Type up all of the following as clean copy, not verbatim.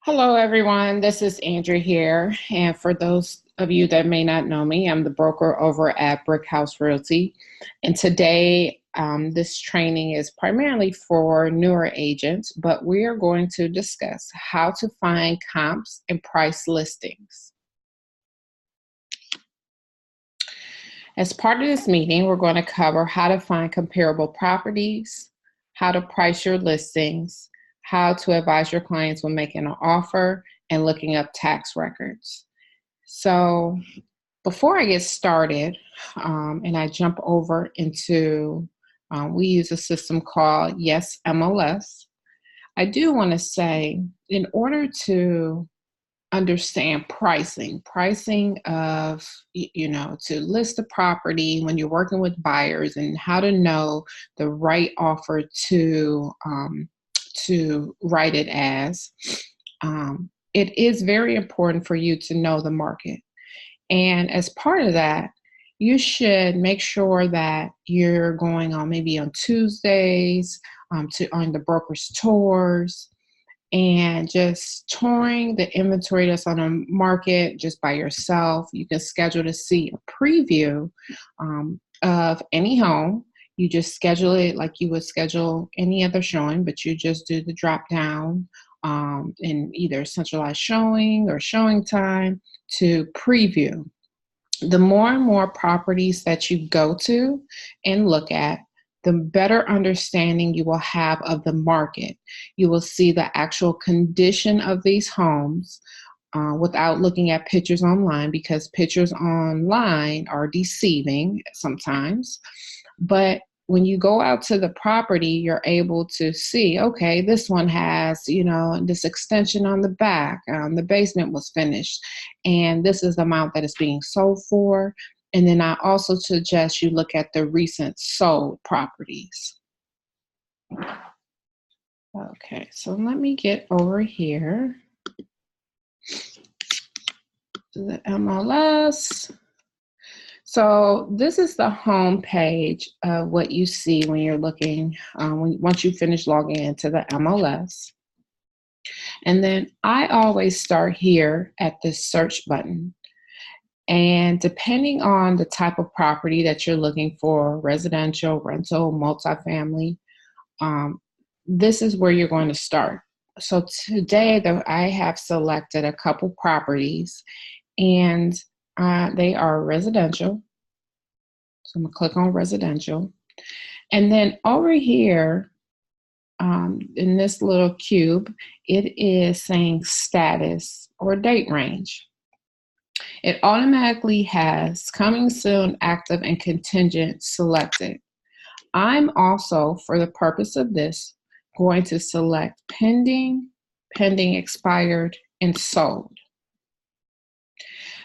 Hello, everyone. This is Andrea here. And for those of you that may not know me, I'm the broker over at Brick House Realty. And today, this training is primarily for newer agents, but we are going to discuss how to find comps and price listings. As part of this meeting, we're going to cover how to find comparable properties, how to price your listings, how to advise your clients when making an offer, and looking up tax records. So before I get started and I jump over into, we use a system called Yes MLS. I do want to say, in order to understand pricing of, to list a property when you're working with buyers and how to know the right offer to write it as, it is very important for you to know the market. And as part of that, you should make sure that you're going on maybe on Tuesdays on the broker's tours and just touring the inventory that's on the market just by yourself. You can schedule to see a preview of any home. You just schedule it like you would schedule any other showing, but you just do the drop down in either centralized showing or showing time to preview. The more and more properties that you go to and look at, the better understanding you will have of the market. You will see the actual condition of these homes without looking at pictures online, because pictures online are deceiving sometimes. But when you go out to the property, you're able to see, okay, this one has, this extension on the back. The basement was finished, and this is the amount that it's being sold for. And then I also suggest you look at the recent sold properties. Okay, so let me get over here to the MLS. So this is the home page of what you see when you're looking, once you finish logging into the MLS. And then I always start here at this search button. And depending on the type of property that you're looking for, residential, rental, multifamily, this is where you're going to start. So today I have selected a couple properties, and they are residential. So I'm going to click on residential. And then over here in this little cube, it is saying status or date range. It automatically has coming soon, active, and contingent selected. I'm also, for the purpose of this, going to select pending, expired, and sold,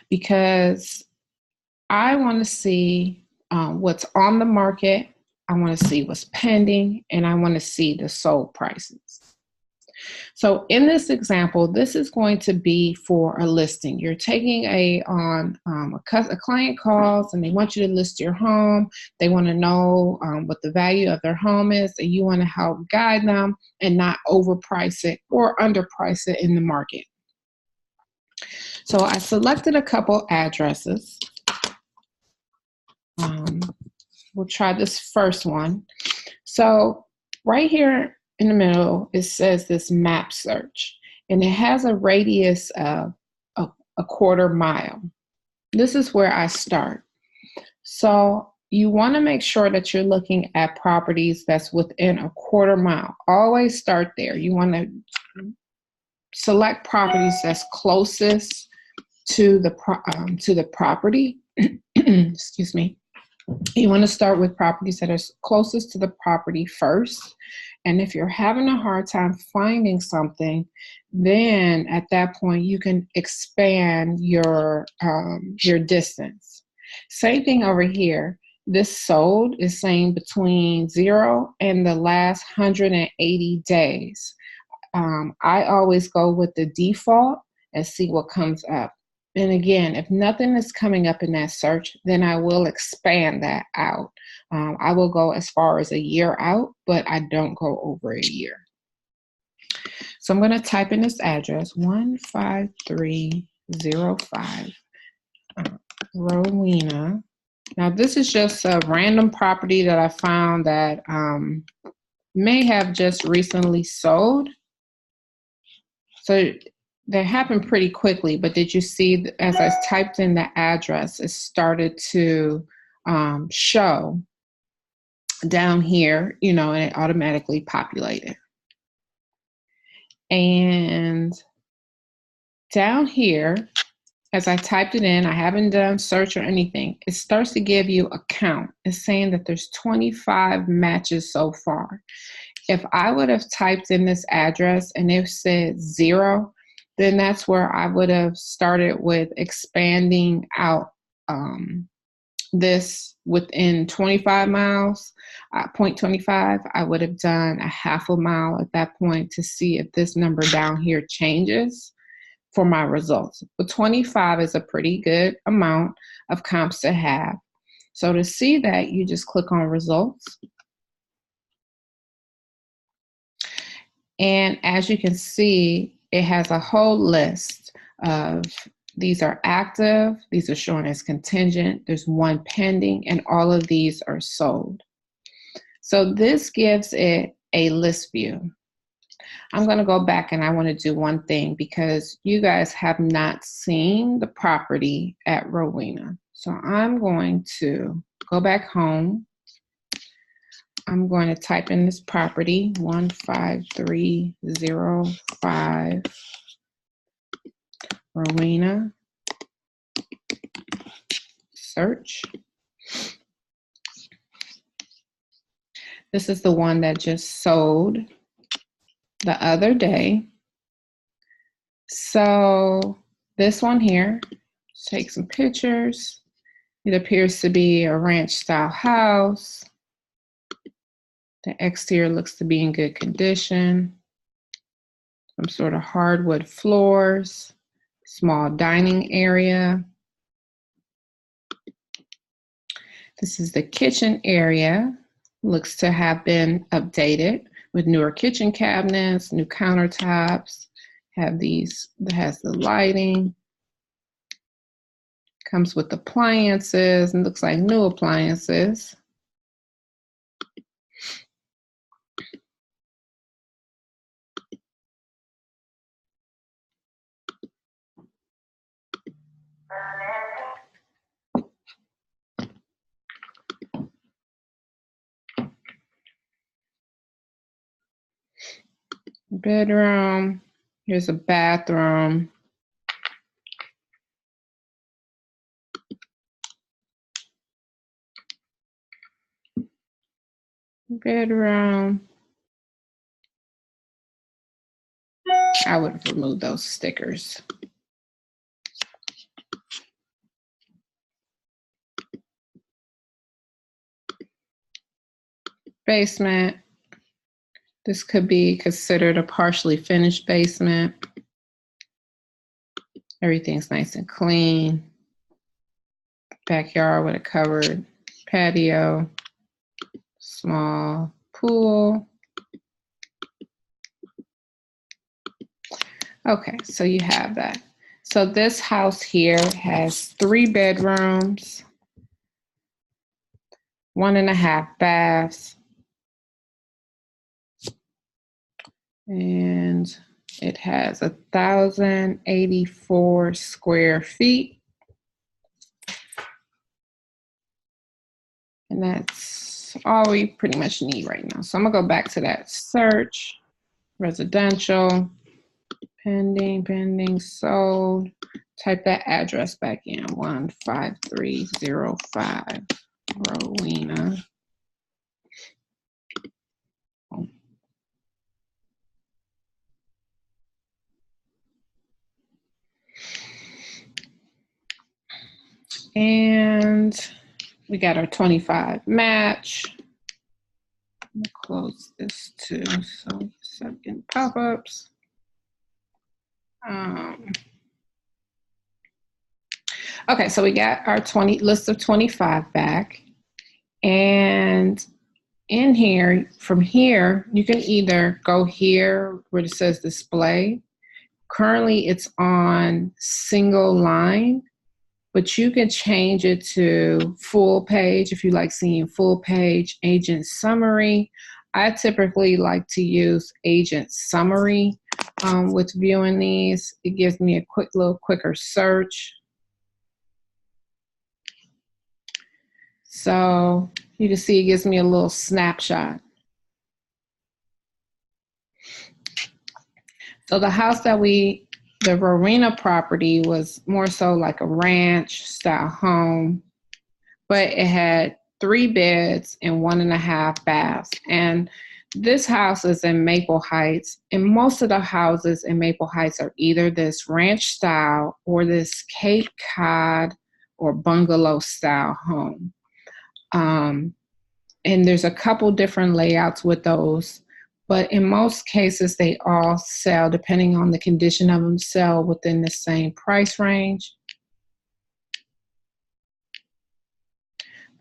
because I want to see what's on the market, I want to see what's pending, and I want to see the sold prices. So in this example, this is going to be for a listing. You're taking a client calls and they want you to list your home. They want to know what the value of their home is, and you want to help guide them and not overprice it or underprice it in the market. So I selected a couple addresses. We'll try this first one. So right here in the middle, it says this map search, and it has a radius of a quarter mile. This is where I start. So you want to make sure that you're looking at properties that's within a quarter mile. Always start there. You want to select properties that's closest to the property. Excuse me. You want to start with properties that are closest to the property first. And if you're having a hard time finding something, then at that point you can expand your distance. Same thing over here. This sold is saying between 0 and the last 180 days. I always go with the default and see what comes up. And again, if nothing is coming up in that search, then I will expand that out. I will go as far as a year out, but I don't go over a year. So I'm going to type in this address, 15305 Rowena. Now, this is just a random property that I found that may have just recently sold. So they happened pretty quickly, but did you see as I typed in the address, it started to show down here, and it automatically populated. And down here, as I typed it in, I haven't done search or anything, it starts to give you a count. It's saying that there's 25 matches so far. If I would have typed in this address and it said 0, then that's where I would have started with expanding out this within 25 miles, 0.25. I would have done a half a mile at that point to see if this number down here changes for my results. But 25 is a pretty good amount of comps to have. So to see that, you just click on results. And as you can see, it has a whole list of these are active, these are shown as contingent, there's one pending, and all of these are sold. So this gives it a list view. I'm going to go back and I want to do one thing because you guys have not seen the property at Rowena. So I'm going to go back home. I'm going to type in this property, 15305 Rowena. Search. This is the one that just sold the other day. So this one here, take some pictures. It appears to be a ranch style house. The exterior looks to be in good condition. Some sort of hardwood floors, small dining area. This is the kitchen area. Looks to have been updated with newer kitchen cabinets, new countertops. Have these, that has the lighting. Comes with appliances and looks like new appliances. Bedroom. Here's a bathroom. Bedroom. I would remove those stickers. Basement. This could be considered a partially finished basement. Everything's nice and clean. Backyard with a covered patio. Small pool. Okay, so you have that. So this house here has 3 bedrooms, 1.5 baths, and it has 1,084 square feet. And that's all we pretty much need right now. So I'm gonna go back to that search, residential, pending, sold. Type that address back in, 15305 Rowena. And we got our 25 match. I'm gonna close this too, so second pop-ups. Okay, so we got our list of 25 back, and in here, from here, you can either go here where it says display. Currently it's on single line, but you can change it to full page if you like seeing full page, agent summary. I typically like to use agent summary with viewing these. It gives me a little quicker search. So you can see it gives me a little snapshot. So the house that the Rowena property was more so like a ranch style home, but it had 3 beds and 1.5 baths. And this house is in Maple Heights, and most of the houses in Maple Heights are either this ranch style or this Cape Cod or bungalow style home. And there's a couple different layouts with those, but in most cases they all sell, depending on the condition of them, sell within the same price range.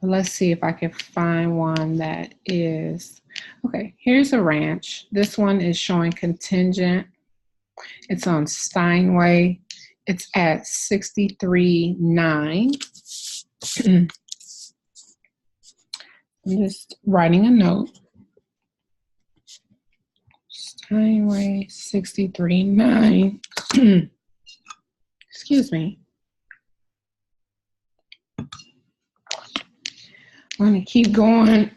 But let's see if I can find one that is, okay, here's a ranch. This one is showing contingent. It's on Steinway. It's at 63.9. I'm just writing a note. Steinway 63.9. Excuse me. I'm going to keep going.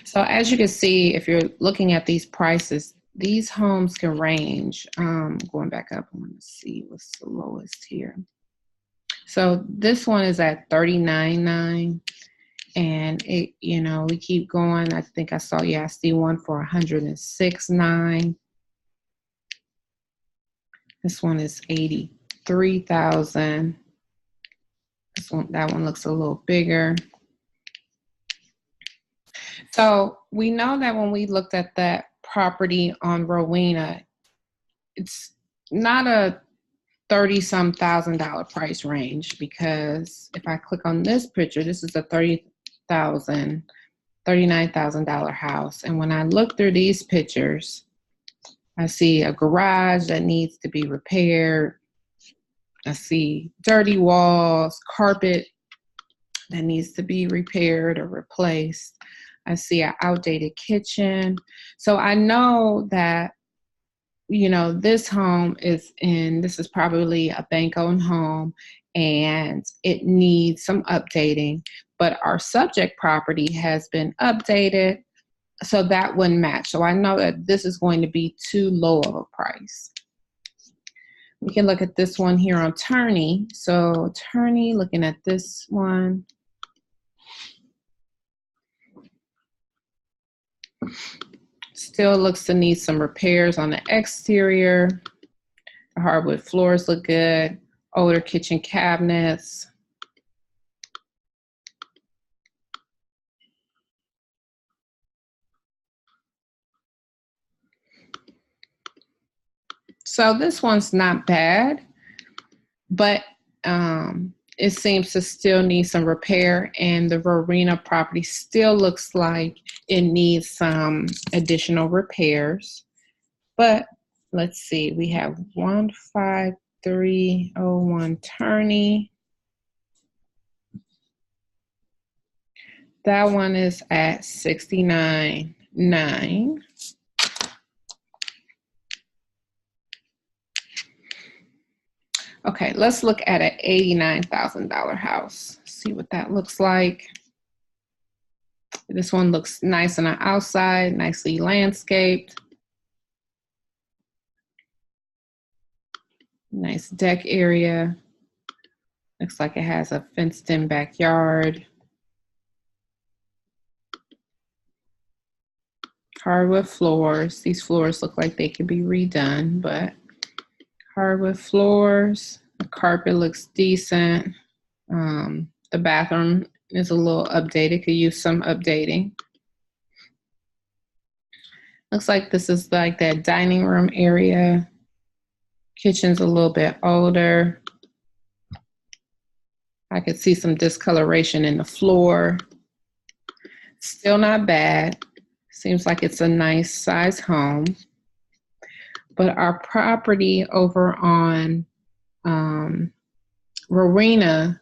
So as you can see, if you're looking at these prices, these homes can range. Going back up, I want to see what's the lowest here. So this one is at 39.9, and it, you know, we keep going. I think I saw, yeah, I see one for 106.9. This one is 83,000. That one looks a little bigger. So we know that when we looked at that property on Rowena, it's not a $30-some thousand price range, because if I click on this picture, this is a $39,000 house. And when I look through these pictures, I see a garage that needs to be repaired. I see dirty walls, carpet that needs to be repaired or replaced. I see an outdated kitchen. So I know that, you know, this home this is probably a bank-owned home, and it needs some updating, but our subject property has been updated, so that wouldn't match. So I know that this is going to be too low of a price. We can look at this one here on Turney. So Turney, looking at this one. Still looks to need some repairs on the exterior. The hardwood floors look good. Older kitchen cabinets. So this one's not bad, but it seems to still need some repair, and the Rowena property still looks like it needs some additional repairs. But let's see, we have 15301 Turney. That one is at 69.9. Okay, let's look at an $89,000 house. See what that looks like. This one looks nice on the outside, nicely landscaped. Nice deck area. Looks like it has a fenced-in backyard. Hardwood floors. These floors look like they could be redone, but hardwood floors. The carpet looks decent. The bathroom is a little updated, could use some updating. Looks like this is like that dining room area. Kitchen's a little bit older. I could see some discoloration in the floor. Still not bad. Seems like it's a nice size home. But our property over on Rowena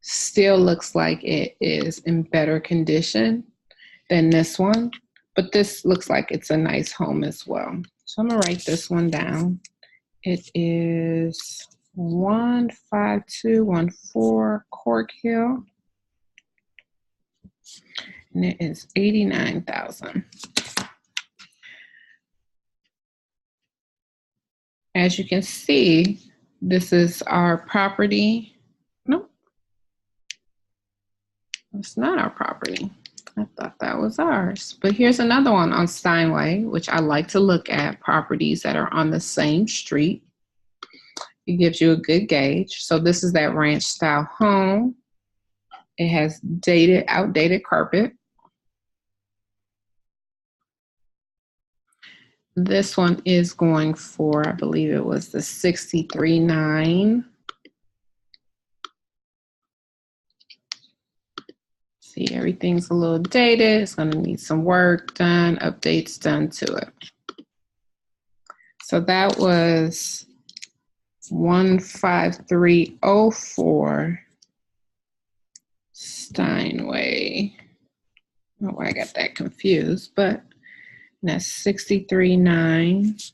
still looks like it is in better condition than this one. But this looks like it's a nice home as well. So I'm gonna write this one down. It is 15214 Cork Hill. And it is $89,000. As you can see, this is our property. Nope, it's not our property. I thought that was ours. But here's another one on Steinway, which I like to look at properties that are on the same street. It gives you a good gauge. So this is that ranch style home. It has outdated carpet. This one is going for, I believe it was the 63.9. See, everything's a little dated. It's going to need some work done, updates done to it. So that was 15304 Steinway. Oh, I got that confused, but that's 63.9.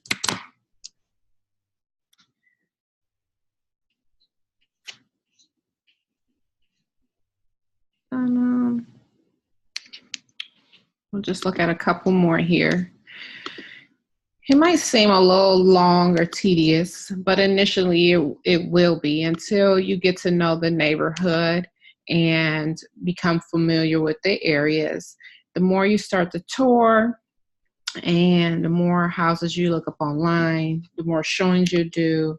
We'll just look at a couple more here. It might seem a little long or tedious, but initially it will be until you get to know the neighborhood and become familiar with the areas. The more you start to tour and the more houses you look up online, the more showings you do,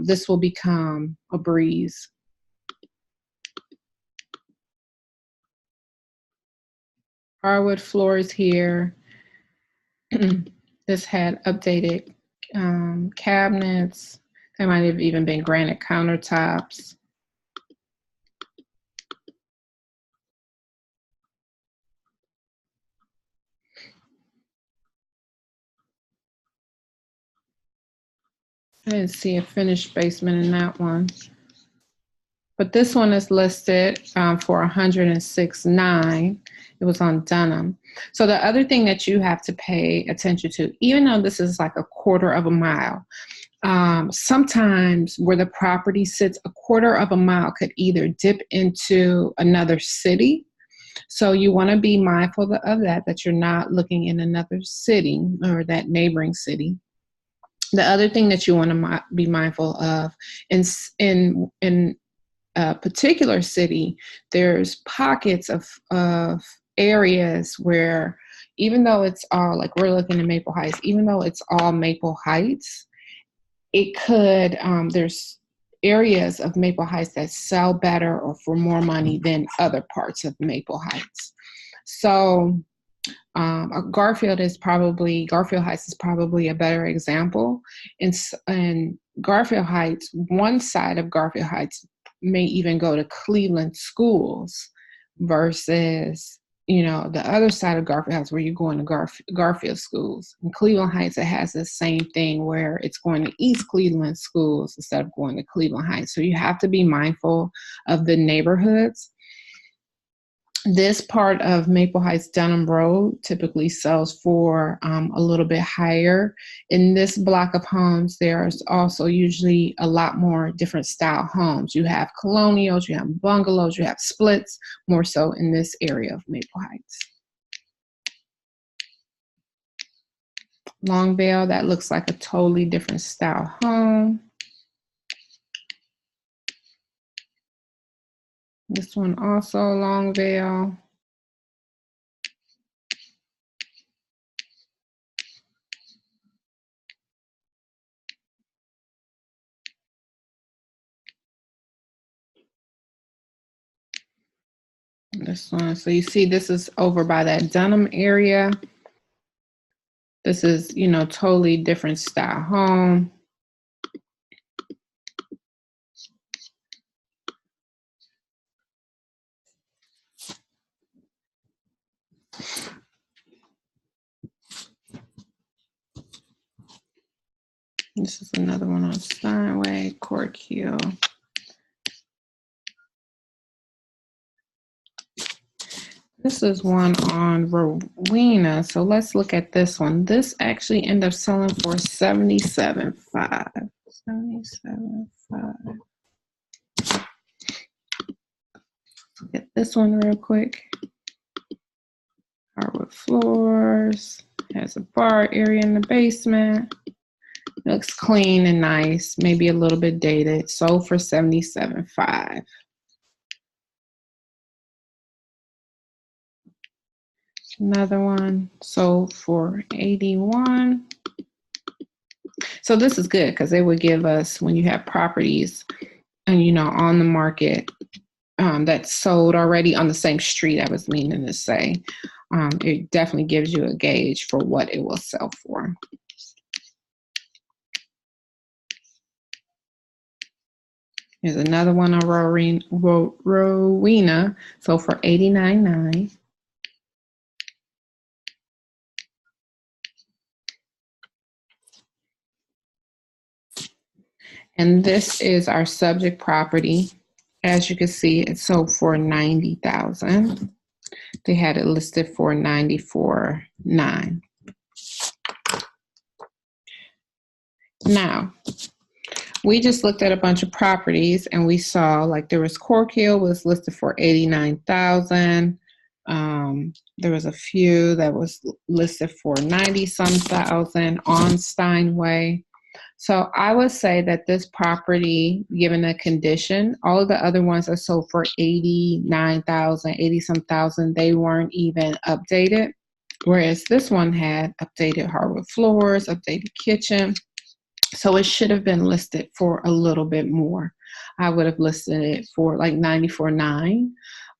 this will become a breeze. Hardwood floors here. This had updated cabinets. There might have even been granite countertops. I didn't see a finished basement in that one. But this one is listed for $106,900. It was on Dunham. So the other thing that you have to pay attention to, even though this is like a quarter of a mile, sometimes where the property sits, a quarter of a mile could either dip into another city. So you want to be mindful of that you're not looking in another city or that neighboring city. The other thing that you want to be mindful of in a particular city, there's pockets of areas where, even though it's all, like we're looking at Maple Heights, even though it's all Maple Heights, it could, there's areas of Maple Heights that sell better or for more money than other parts of Maple Heights. So Garfield Heights is probably a better example. In Garfield Heights, one side of Garfield Heights may even go to Cleveland schools versus, the other side of Garfield Heights where you're going to Garfield schools. In Cleveland Heights, it has the same thing where it's going to East Cleveland schools instead of going to Cleveland Heights. So you have to be mindful of the neighborhoods. This part of Maple Heights Dunham Road typically sells for a little bit higher. In this block of homes, there's also usually a lot more different style homes. You have colonials, you have bungalows, you have splits, more so in this area of Maple Heights. Longvale, that looks like a totally different style home. This one also Longvale. This one, so you see this is over by that Dunham area. This is, totally different style home. This is another one on Steinway, Cork Hill. This is one on Rowena. So let's look at this one. This actually ended up selling for $77,500. $77,500. Look at this one real quick. Hardwood floors. Has a bar area in the basement. Looks clean and nice. Maybe a little bit dated. Sold for $77,500. Another one sold for $81,000. So this is good because they would give us, when you have properties and on the market that's sold already on the same street, I was meaning to say, it definitely gives you a gauge for what it will sell for. Here's another one on Rowena, sold for $89,900. And this is our subject property. As you can see, it sold for $90,000. They had it listed for $94,900. Now, we just looked at a bunch of properties and we saw like there was Cork Hill was listed for $89,000. There was a few that was listed for 90-some thousand on Steinway. So I would say that this property, given the condition, all of the other ones are sold for $89,000, 80-some thousand. They weren't even updated. Whereas this one had updated hardwood floors, updated kitchen. So it should have been listed for a little bit more. I would have listed it for like $94,900.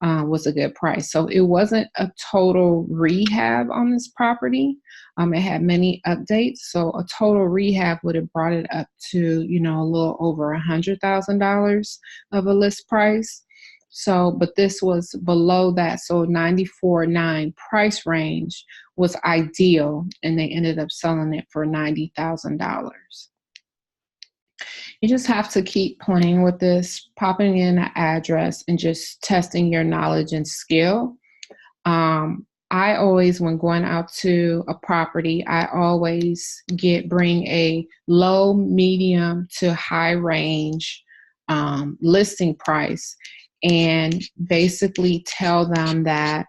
Was a good price. So it wasn't a total rehab on this property. It had many updates. So a total rehab would have brought it up to, a little over $100,000 of a list price. So, but this was below that. So $94,900 price range was ideal. And they ended up selling it for $90,000. You just have to keep playing with this, popping in an address and just testing your knowledge and skill. I always, when going out to a property, I always bring a low, medium to high range listing price and basically tell them that,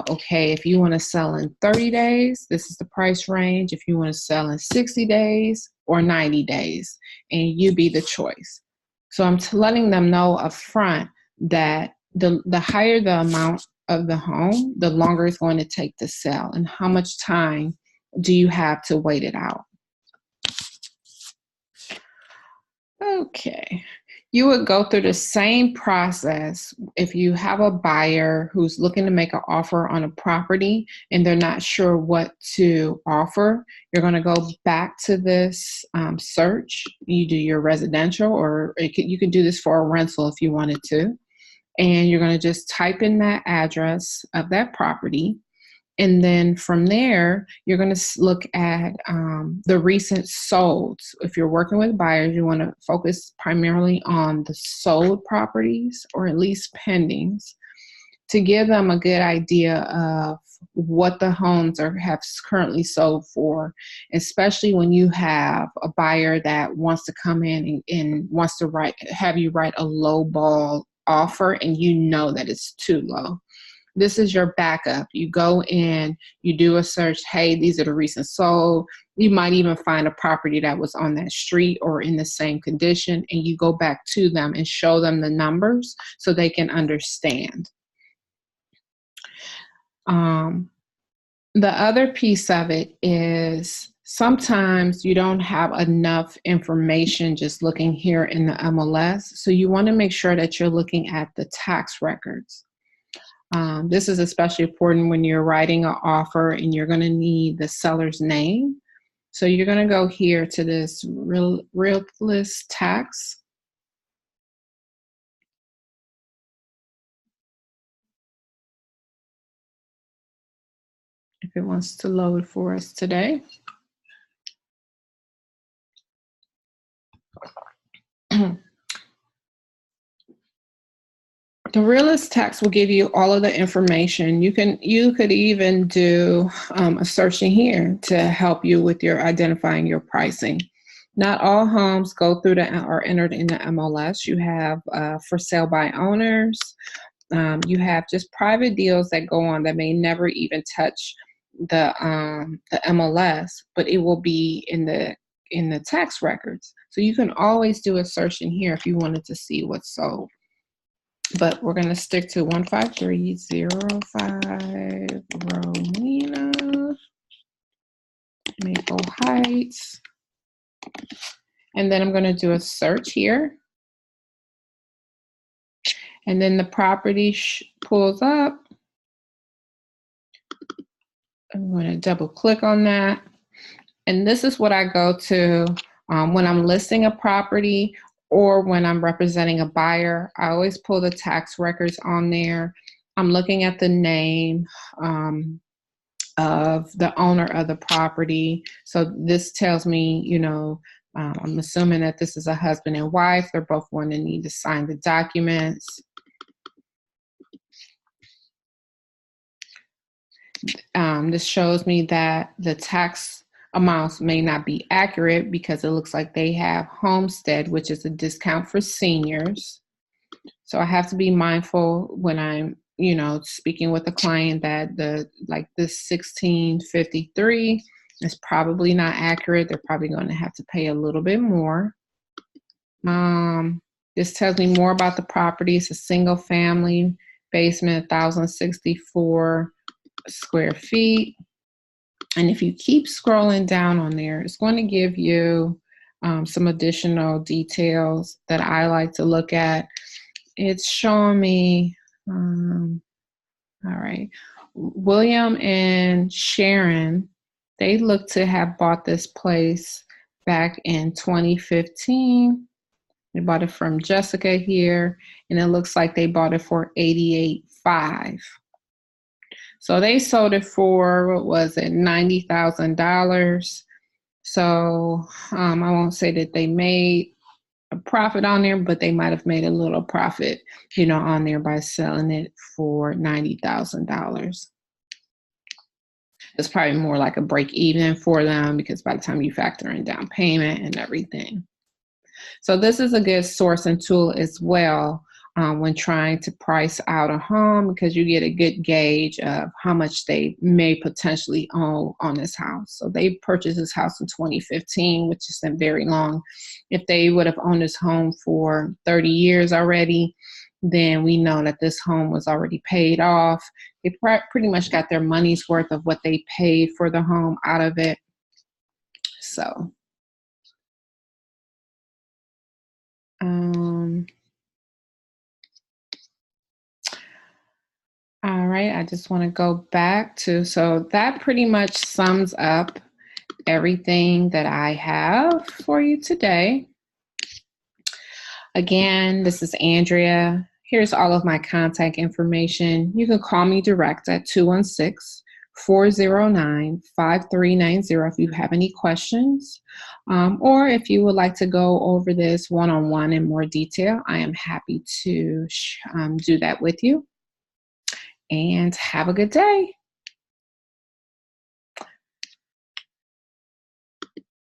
okay, if you want to sell in 30 days, this is the price range. If you want to sell in 60 days or 90 days, and you be the choice. So I'm letting them know up front that the higher the amount of the home, the longer it's going to take to sell, and how much time do you have to wait it out. Okay. You would go through the same process if you have a buyer who's looking to make an offer on a property and they're not sure what to offer. You're going to go back to this search. You do your residential, or you can do this for a rental if you wanted to. And you're going to just type in that address of that property. And then from there, you're going to look at the recent solds. If you're working with buyers, you want to focus primarily on the sold properties or at least pendings to give them a good idea of what the homes have currently sold for, especially when you have a buyer that wants to come in and wants to have you write a low ball offer and that it's too low. This is your backup. You go in, you do a search. Hey, these are the recent sold. You might even find a property that was on that street or in the same condition, and you go back to them and show them the numbers so they can understand. The other piece of it is sometimes you don't have enough information just looking here in the MLS. So you want to make sure that you're looking at the tax records. This is especially important when you're writing an offer and you're going to need the seller's name. So you're going to go here to this realist tax. if it wants to load for us today. The realist text will give you all of the information. You could even do a search in here to help you with your identifying your pricing. Not all homes go through are entered in the MLS. You have for sale by owners. You have just private deals that go on that may never even touch the MLS, but it will be in the tax records. So you can always do a search in here if you wanted to see what's sold. But we're going to stick to 15305 Rowena, Maple Heights. And then I'm going to do a search here. And then the property pulls up. I'm going to double click on that. And this is what I go to when I'm listing a property or when I'm representing a buyer. I always pull the tax records on there. I'm looking at the name of the owner of the property. So this tells me, you know, I'm assuming that this is a husband and wife. They're both going to need to sign the documents. This shows me that the tax amounts may not be accurate because it looks like they have homestead, which is a discount for seniors. So I have to be mindful when I'm, you know, speaking with a client that this 1653 is probably not accurate. They're probably going to have to pay a little bit more. This tells me more about the property. It's a single family basement, 1,064 square feet. And if you keep scrolling down on there, it's going to give you some additional details that I like to look at. It's showing me, all right, William and Sharon, they look to have bought this place back in 2015. They bought it from Jessica here, and it looks like they bought it for $88,500. So they sold it for, what was it, $90,000. So I won't say that they made a profit on there, but they might have made a little profit, you know, on there by selling it for $90,000. It's probably more like a break even for them because by the time you factor in down payment and everything. So this is a good source and tool as well when trying to price out a home, because you get a good gauge of how much they may potentially own on this house. So they purchased this house in 2015, which isn't very long. If they would have owned this home for 30 years already, then we know that this home was already paid off. They pretty much got their money's worth of what they paid for the home out of it. So all right, I just want to go back to, so that pretty much sums up everything that I have for you today. Again, this is Andrea. Here's all of my contact information. You can call me direct at 216-409-5390 if you have any questions, or if you would like to go over this one-on-one in more detail. I am happy to do that with you. And have a good day.